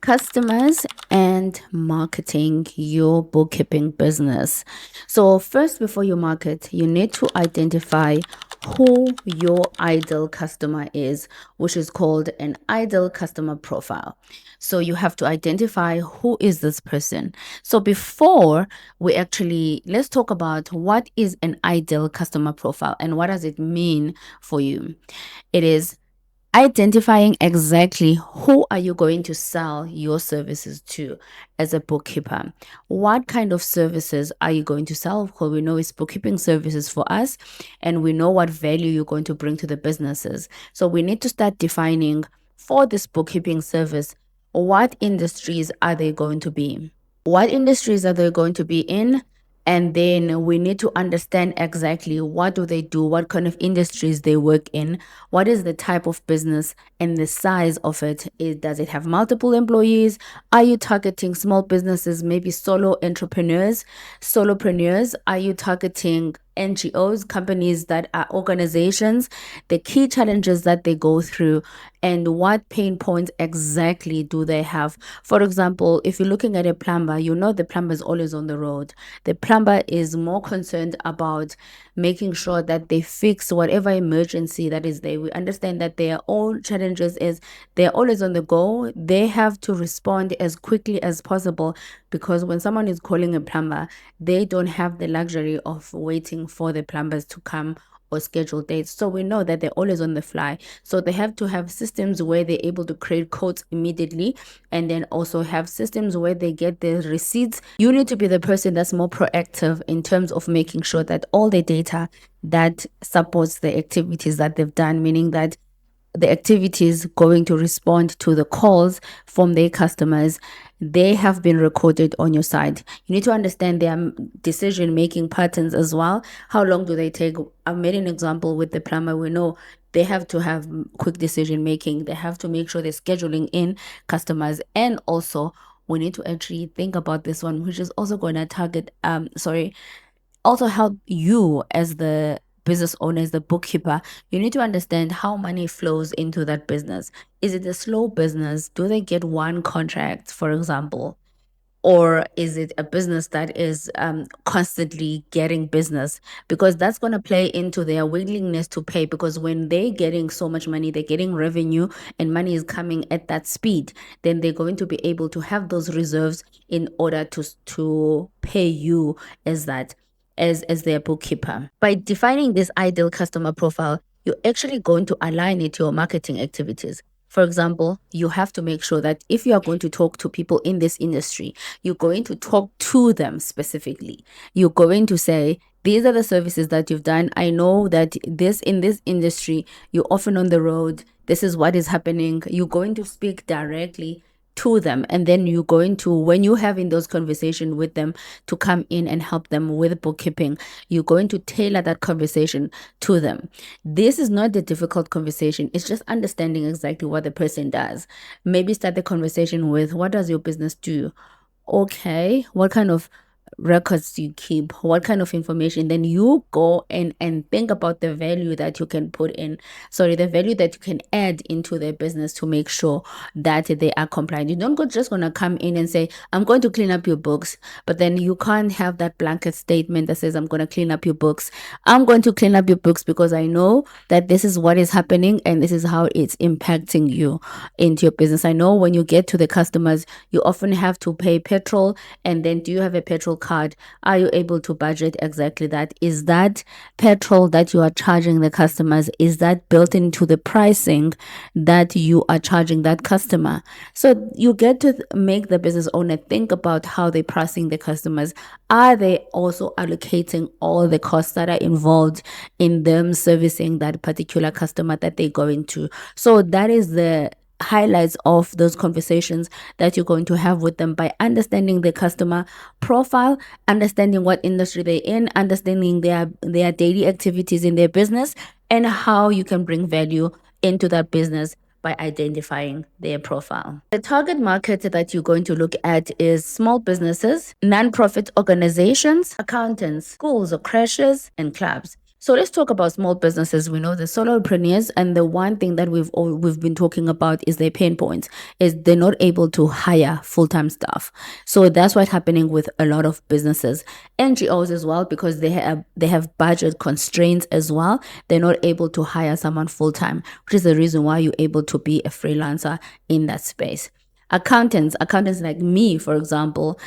Customers and marketing your bookkeeping business. So first, before you market, you need to identify who your ideal customer is, which is called an ideal customer profile. So you have to identify who is this person. So before we actually, let's talk about what is an ideal customer profile and what does it mean for you. It is identifying exactly who are you going to sell your services to as a bookkeeper. What kind of services are you going to sell? Because we know it's bookkeeping services for us, and we know what value you're going to bring to the businesses. So we need to start defining for this bookkeeping service, what industries are they going to be? What industries are they going to be in? And then we need to understand exactly what do they do, what kind of industries they work in, what is the type of business and the size of it. Does it have multiple employees? Are you targeting small businesses, maybe solo entrepreneurs, solopreneurs? Are you targeting NGOs, companies that are organizations, the key challenges that they go through, and what pain points exactly do they have? For example, if you're looking at a plumber, you know the plumber is always on the road. The plumber is more concerned about making sure that they fix whatever emergency that is there. We understand that their own challenges is they're always on the go. They have to respond as quickly as possible, because when someone is calling a plumber, they don't have the luxury of waiting for the plumbers to come or schedule dates. So we know that they're always on the fly. So they have to have systems where they're able to create quotes immediately, and then also have systems where they get the receipts. You need to be the person that's more proactive in terms of making sure that all the data that supports the activities that they've done, meaning that the activities going to respond to the calls from their customers, they have been recorded on your side. You need to understand their decision making patterns as well. How long do they take? I've made an example with the plumber. We know they have to have quick decision making. They have to make sure they're scheduling in customers. And also we need to actually think about this one, which is also going to target also help you as the business owner, as the bookkeeper. You need to understand how money flows into that business. Is it a slow business? Do they get one contract, for example? Or is it a business that is constantly getting business? Because that's going to play into their willingness to pay, because when they're getting so much money, they're getting revenue and money is coming at that speed, then they're going to be able to have those reserves in order to pay you as that as their bookkeeper. By defining this ideal customer profile, you're actually going to align it to your marketing activities. For example, you have to make sure that if you are going to talk to people in this industry, you're going to talk to them specifically. You're going to say, these are the services that you've done. I know that this in this industry, you're often on the road. This is what is happening. You're going to speak directly to them, and then you're going to, when you're having those conversations with them to come in and help them with bookkeeping, you're going to tailor that conversation to them. This is not a difficult conversation. It's just understanding exactly what the person does. Maybe start the conversation with, what does your business do? Okay, what kind of records do you keep? What kind of information? Then you go and think about the value that you can put in, the value that you can add into their business to make sure that they are compliant. You don't just gonna come in and say, I'm going to clean up your books, but then you can't have that blanket statement that says, I'm going to clean up your books. I'm going to clean up your books because I know that this is what is happening and this is how it's impacting you into your business. I know when you get to the customers, you often have to pay petrol, and then do you have a petrol card? Are you able to budget exactly that? Is that petrol that you are charging the customers, is that built into the pricing that you are charging that customer? So you get to make the business owner think about how they're pricing the customers. Are they also allocating all the costs that are involved in them servicing that particular customer that they're going to? So that is the highlights of those conversations that you're going to have with them, by understanding the customer profile, understanding what industry they're in, understanding their daily activities in their business, and how you can bring value into that business by identifying their profile. The target market that you're going to look at is small businesses, non-profit organizations, accountants, schools or crashes, and clubs. So let's talk about small businesses. We know the solopreneurs, and the one thing that we've been talking about is their pain points. Is they're not able to hire full-time staff. So that's what's happening with a lot of businesses, NGOs as well, because they have budget constraints as well. They're not able to hire someone full-time, which is the reason why you're able to be a freelancer in that space. Accountants like me, for example,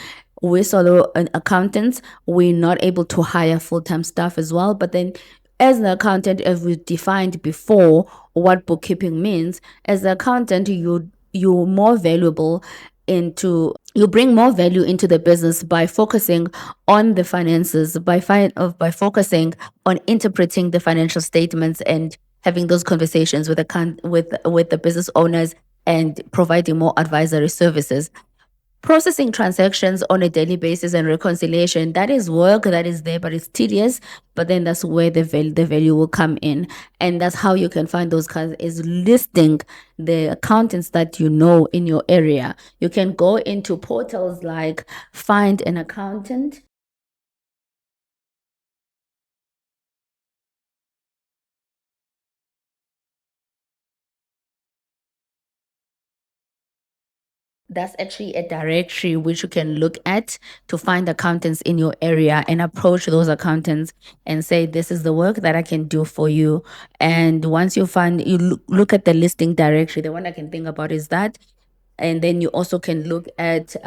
we're solo accountants. We're not able to hire full-time staff as well. But then, as an accountant, as we defined before, what bookkeeping means, as an accountant, you're more valuable into you bring more value into the business by focusing on the finances, by focusing on interpreting the financial statements and having those conversations with the business owners and providing more advisory services. Processing transactions on a daily basis and reconciliation, that is work that is there, but it's tedious. But then that's where the value will come in. And that's how you can find those kinds, is listing the accountants that you know in your area. You can go into portals like Find an Accountant. That's actually a directory which you can look at to find accountants in your area and approach those accountants and say, this is the work that I can do for you. And once you find, you look at the listing directory. The one I can think about is that. And then you also can look at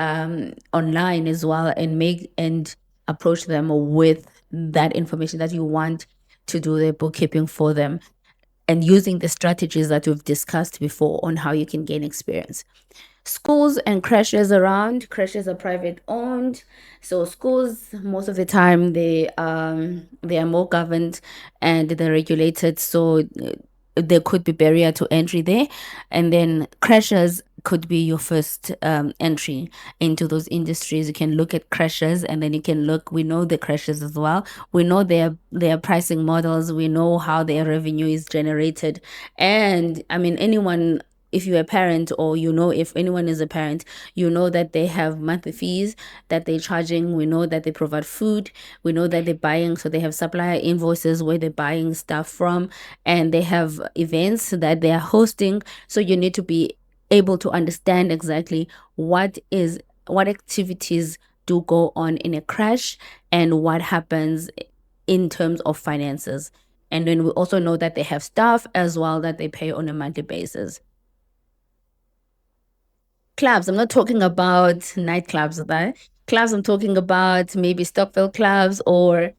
online as well and approach them with that information that you want to do the bookkeeping for them, and using the strategies that we've discussed before on how you can gain experience. Schools and creches around. Creches are private owned, so schools most of the time they are more governed and they're regulated. So there could be barrier to entry there, and then creches could be your first entry into those industries. You can look at creches, and then you can look. We know the creches as well. We know their pricing models. We know how their revenue is generated, and I mean anyone, if you're a parent, or if anyone is a parent, that they have monthly fees that they're charging. We know that they provide food. We know that they're buying, so they have supplier invoices where they're buying stuff from, and they have events that they are hosting. So you need to be able to understand exactly what activities do go on in a crash and what happens in terms of finances. And then we also know that they have staff as well that they pay on a monthly basis. Clubs. I'm not talking about nightclubs, right? Clubs, I'm talking about maybe Stockville clubs or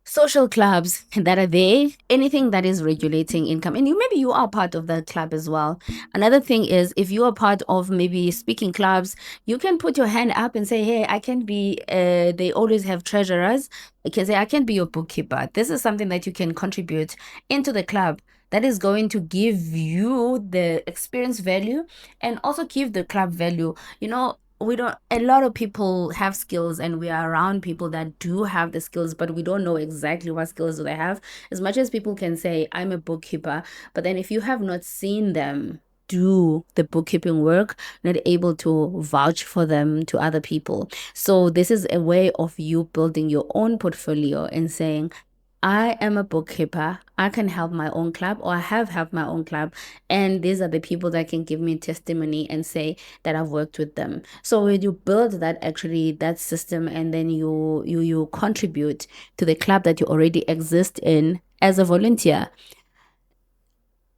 social clubs that are there. Anything that is regulating income. And maybe you are part of that club as well. Another thing is, if you are part of maybe speaking clubs, you can put your hand up and say, hey, I can be, they always have treasurers. You can say, I can be your bookkeeper. This is something that you can contribute into the club that is going to give you the experience value and also give the club value. We don't, a lot of people have skills, and we are around people that do have the skills, but we don't know exactly what skills do they have. As much as people can say, I'm a bookkeeper, but then if you have not seen them do the bookkeeping work, not able to vouch for them to other people. So this is a way of you building your own portfolio and saying, I am a bookkeeper. I can help my own club, or I have helped my own club. And these are the people that can give me testimony and say that I've worked with them. So when you build that system, and then you contribute to the club that you already exist in as a volunteer,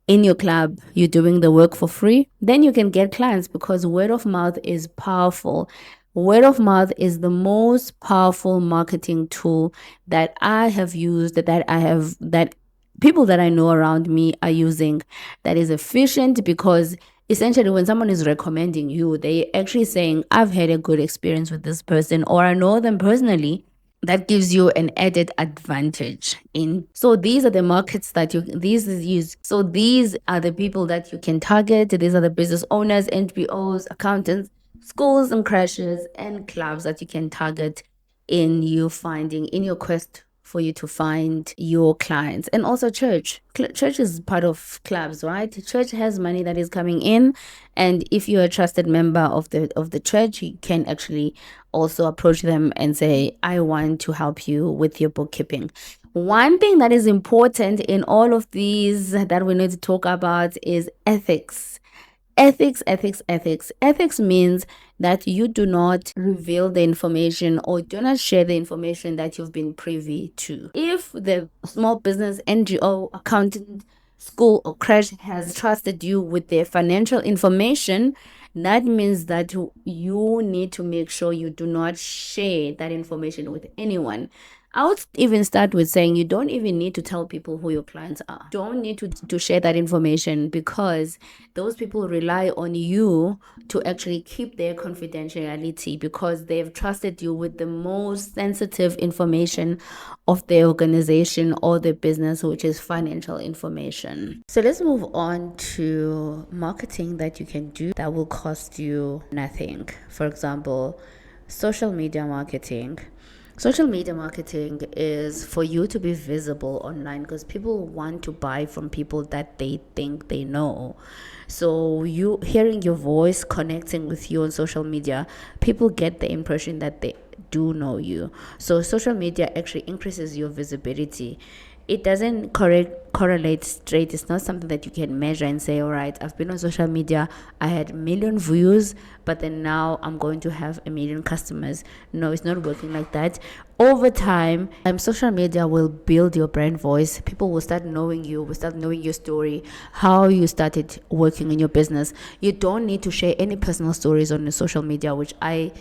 in your club, you're doing the work for free, then you can get clients, because word of mouth is powerful. Word of mouth is the most powerful marketing tool that I have used, that people that I know around me are using, that is efficient, because essentially when someone is recommending you, they actually saying, I've had a good experience with this person, or I know them personally. That gives you an added advantage in. So these are the markets that these are the people that you can target. These are the business owners, NPOs, accountants, schools and crashes and clubs that you can target in your quest for you to find your clients. And also church is part of clubs, right? Church has money that is coming in, and if you're a trusted member of the church, you can actually also approach them and say, I want to help you with your bookkeeping. One thing that is important in all of these that we need to talk about is ethics. Ethics means that you do not reveal the information or do not share the information that you've been privy to. If the small business, NGO, accountant, school, or crash has trusted you with their financial information, that means that you need to make sure you do not share that information with anyone. I would even start with saying you don't even need to tell people who your clients are. Don't need to share that information, because those people rely on you to actually keep their confidentiality, because they've trusted you with the most sensitive information of their organization or their business, which is financial information. So let's move on to marketing that you can do that will cost you nothing. For example, social media marketing. Social media marketing is for you to be visible online, because people want to buy from people that they think they know. So you hearing your voice, connecting with you on social media, people get the impression that they do know you. So social media actually increases your visibility. It doesn't correlate straight. It's not something that you can measure and say, all right, I've been on social media, I had 1,000,000 views, but then now I'm going to have 1,000,000 customers. No, it's not working like that. Over time, social media will build your brand voice. People will start knowing you, will start knowing your story, how you started working in your business. You don't need to share any personal stories on your social media, which I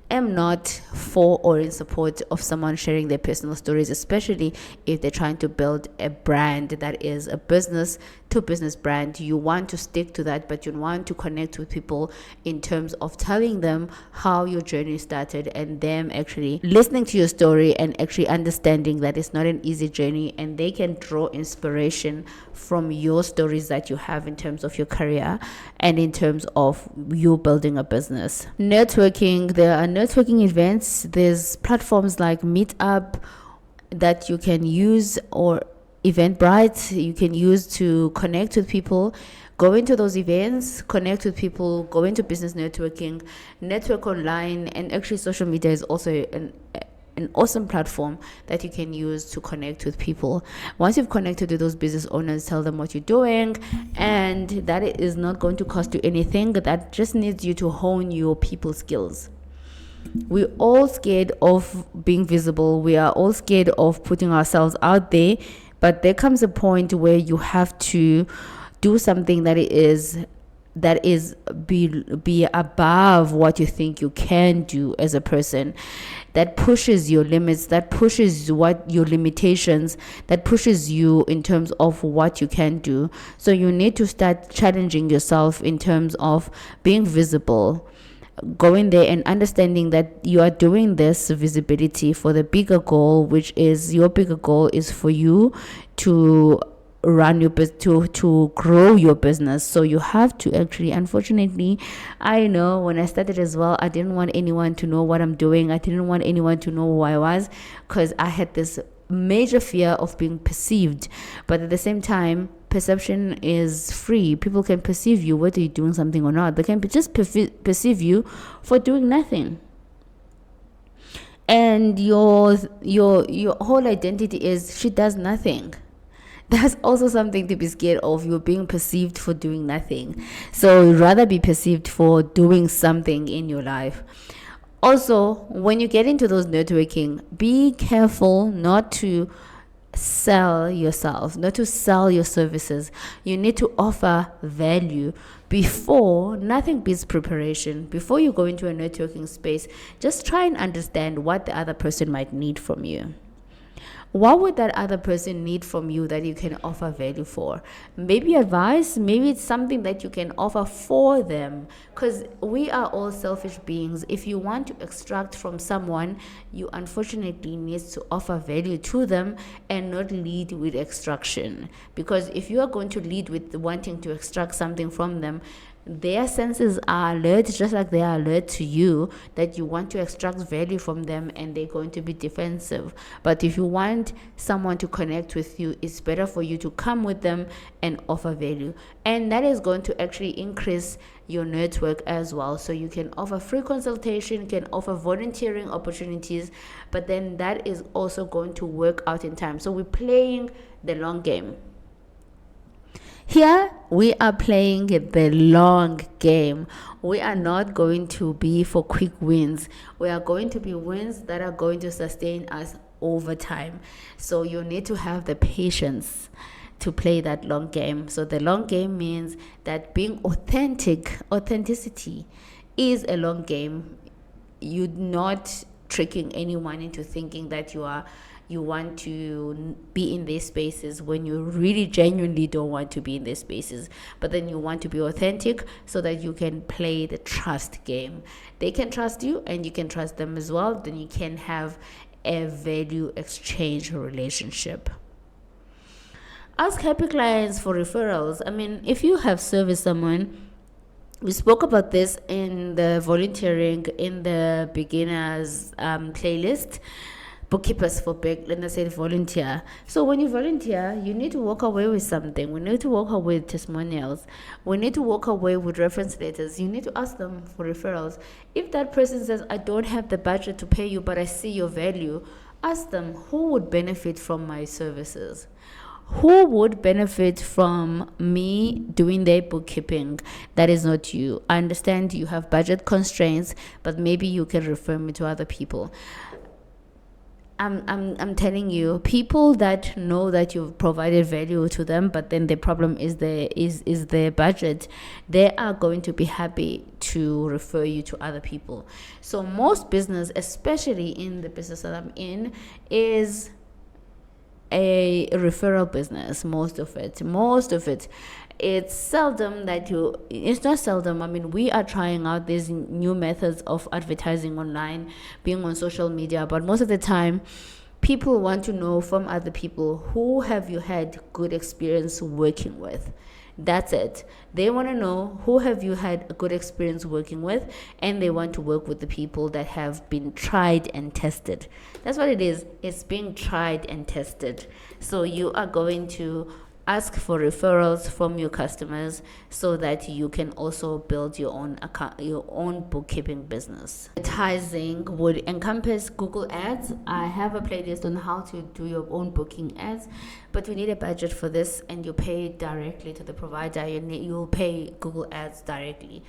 am not for or in support of someone sharing their personal stories, especially if they're trying to build a brand that is a business to business brand. You want to stick to that, but you want to connect with people in terms of telling them how your journey started, and them actually listening to your story and actually understanding that it's not an easy journey, and they can draw inspiration from your stories that you have in terms of your career and in terms of you building a business. Networking, there are networking events. There's platforms like Meetup that you can use, or Eventbrite you can use to connect with people. Go into those events, connect with people, go into business networking, network online. And actually social media is also an awesome platform that you can use to connect with people. Once you've connected with those business owners, tell them what you're doing, and that it is not going to cost you anything. That just needs you to hone your people skills. We're all scared of being visible. We are all scared of putting ourselves out there, but there comes a point where you have to do something that is be above what you think you can do as a person, that pushes your limits, that pushes what your limitations, that pushes you in terms of what you can do. So you need to start challenging yourself in terms of being visible, going there and understanding that you are doing this visibility for the bigger goal, which is your bigger goal is for you to run your business, to grow your business. So you have to actually, unfortunately, I know when I started as well, I didn't want anyone to know what I'm doing. I didn't want anyone to know who I was, because I had this major fear of being perceived. But at the same time, perception is free. People can perceive you whether you're doing something or not. They can just perceive you for doing nothing. And your whole identity is she does nothing. That's also something to be scared of. You're being perceived for doing nothing. So rather be perceived for doing something in your life. Also, when you get into those networking, be careful not to sell yourself, not to sell your services. You need to offer value. Before, nothing beats preparation. Before you go into a networking space, just try and understand what the other person might need from you. What would that other person need from you that you can offer value for? Maybe advice, maybe it's something that you can offer for them, because we are all selfish beings. If you want to extract from someone, you unfortunately need to offer value to them and not lead with extraction. Because if you are going to lead with wanting to extract something from them, their senses are alert, just like they are alert to you, that you want to extract value from them, and they're going to be defensive. But if you want someone to connect with you, it's better for you to come with them and offer value, and that is going to actually increase your network as well. So you can offer free consultation, you can offer volunteering opportunities, but then that is also going to work out in time. So we're playing the long game. Here we are playing the long game. We are not going to be for quick wins. We are going to be wins that are going to sustain us over time. So you need to have the patience to play that long game. So the long game means that being authenticity is a long game. You're not tricking anyone into thinking that you want to be in these spaces when you really genuinely don't want to be in these spaces. But then you want to be authentic so that you can play the trust game. They can trust you and you can trust them as well. Then you can have a value exchange relationship. Ask happy clients for referrals. I mean, if you have serviced someone, we spoke about this in the volunteering in the beginners playlist, bookkeepers for big, and I said volunteer. So when you volunteer, you need to walk away with something. We need to walk away with testimonials. We need to walk away with reference letters. You need to ask them for referrals. If that person says, I don't have the budget to pay you, but I see your value, ask them, who would benefit from my services? Who would benefit from me doing their bookkeeping? That is not you. I understand you have budget constraints, but maybe you can refer me to other people. I'm telling you, people that know that you've provided value to them, but then the problem is their budget, they are going to be happy to refer you to other people. So most business, especially in the business that I'm in, is a referral business. Most of it, it's seldom that it's not seldom, I mean, we are trying out these new methods of advertising online, being on social media, but most of the time people want to know from other people, who have you had good experience working with? That's it. They want to know, who have you had a good experience working with, and they want to work with the people that have been tried and tested. That's what it is. It's being tried and tested. So you are going to ask for referrals from your customers so that you can also build your own account, your own bookkeeping business. Advertising would encompass Google Ads. I have a playlist on how to do your own booking ads, but you need a budget for this, and you pay directly to the provider. You'll pay Google Ads directly.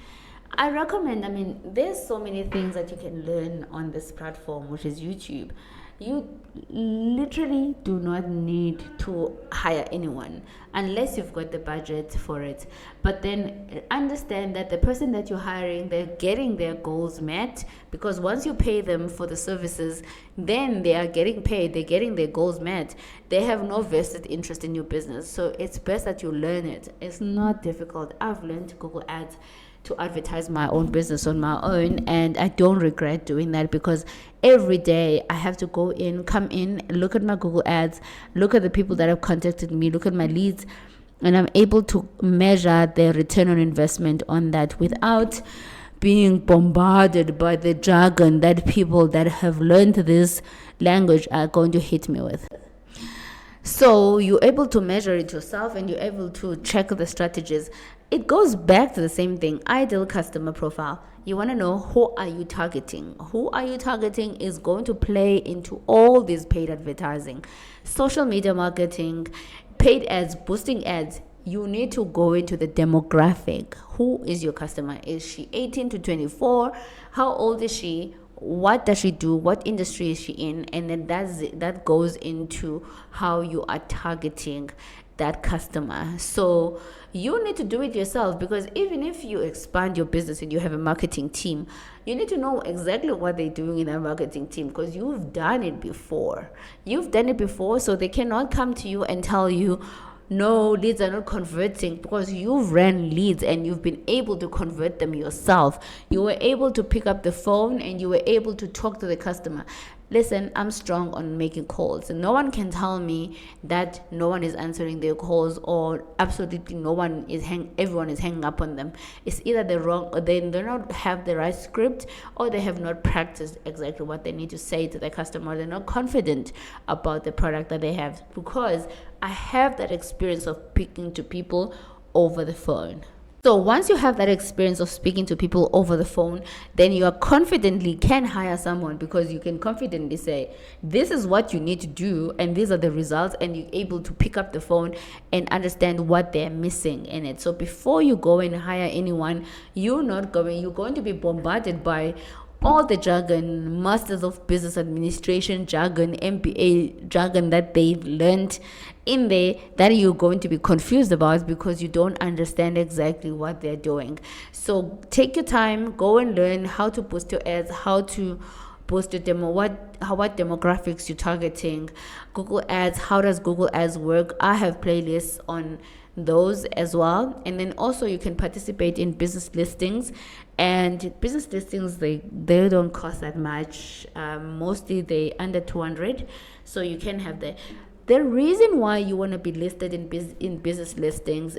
I recommend, I mean, there's so many things that you can learn on this platform, which is YouTube. You literally do not need to hire anyone unless you've got the budget for it. But then understand that the person that you're hiring, they're getting their goals met, because once you pay them for the services, then they are getting paid, they're getting their goals met. They have no vested interest in your business. So it's best that you learn it. It's not difficult. I've learned Google Ads to advertise my own business on my own, and I don't regret doing that, because every day I have to come in, look at my Google Ads, look at the people that have contacted me, look at my leads, and I'm able to measure the return on investment on that without being bombarded by the jargon that people that have learned this language are going to hit me with. So you're able to measure it yourself, and you're able to check the strategies. It goes back to the same thing. Ideal customer profile. You want to know, who are you targeting? Who are you targeting is going to play into all these paid advertising, social media marketing, paid ads, boosting ads. You need to go into the demographic. Who is your customer? Is she 18 to 24? How old is she? What does she do? What industry is she in? And then that goes into how you are targeting that customer. So you need to do it yourself, because even if you expand your business and you have a marketing team, you need to know exactly what they're doing in that marketing team, because you've done it before. So they cannot come to you and tell you, no, leads are not converting, because you've ran leads and you've been able to convert them yourself. You were able to pick up the phone and you were able to talk to the customer. Listen, I'm strong on making calls. No one can tell me that no one is answering their calls, or absolutely no one is everyone is hanging up on them. It's either they're wrong, or they do not have the right script, or they have not practiced exactly what they need to say to the customer. They're not confident about the product that they have, because I have that experience of speaking to people over the phone. So once you have that experience of speaking to people over the phone, then you are confidently can hire someone, because you can confidently say, this is what you need to do and these are the results, and you're able to pick up the phone and understand what they're missing in it. So before you go and hire anyone, you're going to be bombarded by all the jargon, masters of business administration jargon, MBA jargon that they've learned in there, that you're going to be confused about because you don't understand exactly what they're doing. So take your time, go and learn how to post your ads, how to post your demo, what demographics you're targeting, Google Ads, how does Google Ads work. I have playlists on those as well. And then also you can participate in business listings, and business listings, they don't cost that much. Mostly they under 200, so you can have the reason why you want to be listed in business listings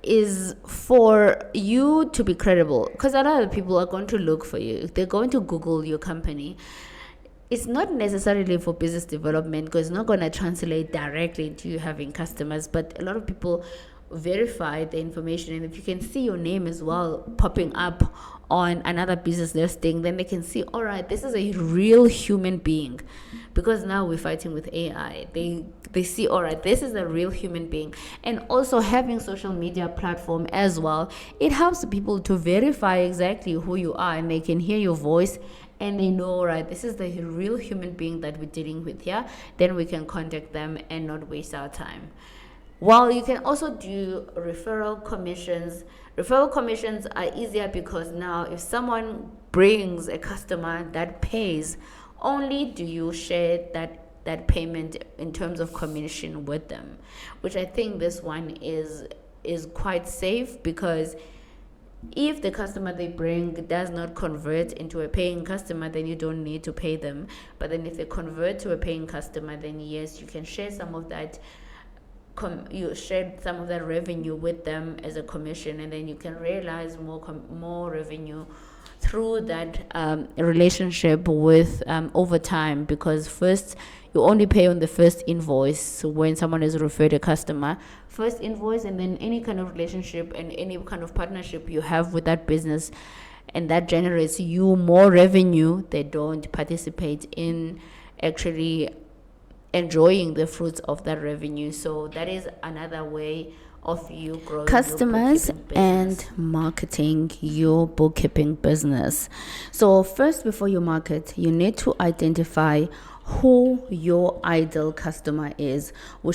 is for you to be credible, because a lot of people are going to look for you. They're going to Google your company. It's not necessarily for business development, because it's not going to translate directly into you having customers, but a lot of people verify the information, and if you can see your name as well popping up on another business listing, then they can see, all right, this is a real human being. Because now we're fighting with AI, they see, all right, this is a real human being. And also having social media platform as well, it helps people to verify exactly who you are, and they can hear your voice and they know, right, this is the real human being that we're dealing with here. Then we can contact them and not waste our time. Well, you can also do referral commissions. Referral commissions are easier because now if someone brings a customer that pays, only do you share that payment in terms of commission with them, which I think this one is quite safe, because if the customer they bring does not convert into a paying customer, then you don't need to pay them. But then if they convert to a paying customer, then yes, you can share some of that. You share some of that revenue with them as a commission, and then you can realize more revenue through that relationship with over time, because first you only pay on the first invoice when someone is referred a customer, first invoice, and then any kind of relationship and any kind of partnership you have with that business, and that generates you more revenue, they don't participate in actually enjoying the fruits of that revenue. So that is another way of you growing customers and marketing your bookkeeping business. So first, before you market, you need to identify who your ideal customer is, which